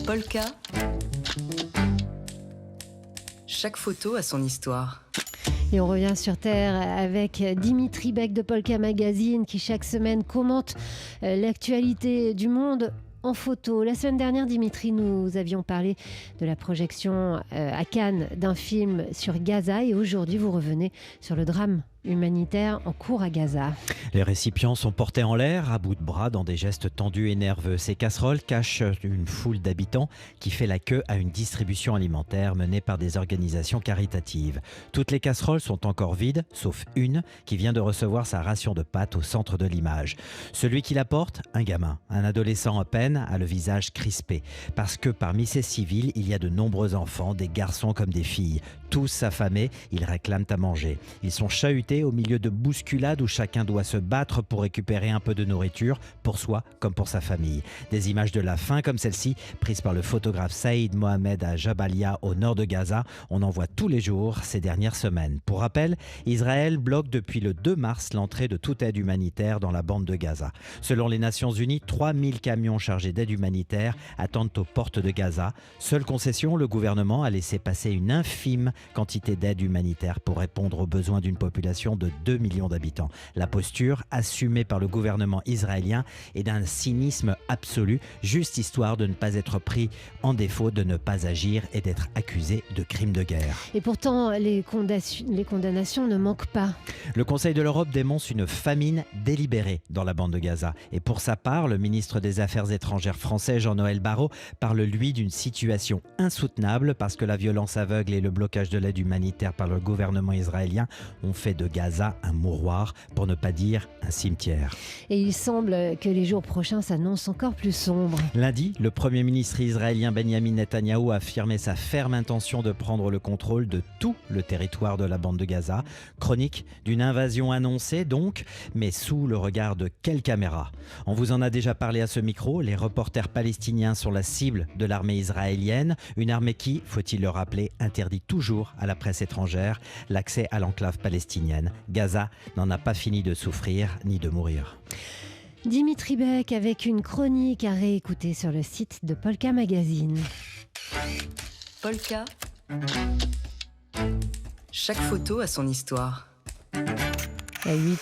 Polka. Chaque photo a son histoire. Et on revient sur Terre avec Dimitri Beck de Polka Magazine qui chaque semaine commente l'actualité du monde en photo. La semaine dernière, Dimitri, nous avions parlé de la projection à Cannes d'un film sur Gaza et aujourd'hui vous revenez sur le drame humanitaire en cours à Gaza. Les récipients sont portés en l'air, à bout de bras, dans des gestes tendus et nerveux. Ces casseroles cachent une foule d'habitants qui fait la queue à une distribution alimentaire menée par des organisations caritatives. Toutes les casseroles sont encore vides, sauf une qui vient de recevoir sa ration de pâtes au centre de l'image. Celui qui la porte, un gamin, un adolescent à peine, a le visage crispé. Parce que parmi ces civils, il y a de nombreux enfants, des garçons comme des filles. Tous affamés, ils réclament à manger. Ils sont chahutés au milieu de bousculades où chacun doit se battre pour récupérer un peu de nourriture, pour soi comme pour sa famille. Des images de la faim comme celle-ci, prises par le photographe Saïd Mohamed à Jabalia au nord de Gaza, on en voit tous les jours ces dernières semaines. Pour rappel, Israël bloque depuis le 2 mars l'entrée de toute aide humanitaire dans la bande de Gaza. Selon les Nations Unies, 3000 camions chargés d'aide humanitaire attendent aux portes de Gaza. Seule concession, le gouvernement a laissé passer une infime quantité d'aide humanitaire pour répondre aux besoins d'une population de 2 millions d'habitants. La posture assumée par le gouvernement israélien est d'un cynisme absolu, juste histoire de ne pas être pris en défaut, de ne pas agir et d'être accusé de crimes de guerre. Et pourtant, les condamnations ne manquent pas. Le Conseil de l'Europe dénonce une famine délibérée dans la bande de Gaza. Et pour sa part, le ministre des Affaires étrangères français, Jean-Noël Barrot, parle lui d'une situation insoutenable parce que la violence aveugle et le blocage de l'aide humanitaire par le gouvernement israélien ont fait de Gaza un mouroir, pour ne pas dire un cimetière. Et il semble que les jours prochains s'annoncent encore plus sombres. Lundi, le Premier ministre israélien Benjamin Netanyahou a affirmé sa ferme intention de prendre le contrôle de tout le territoire de la bande de Gaza. Chronique d'une invasion annoncée donc, mais sous le regard de quelle caméra ? On vous en a déjà parlé à ce micro, les reporters palestiniens sont la cible de l'armée israélienne, une armée qui, faut-il le rappeler, interdit toujours à la presse étrangère l'accès à l'enclave palestinienne. Gaza n'en a pas fini de souffrir ni de mourir. Dimitri Beck avec une chronique à réécouter sur le site de Polka Magazine. Polka. Chaque photo a son histoire. À 8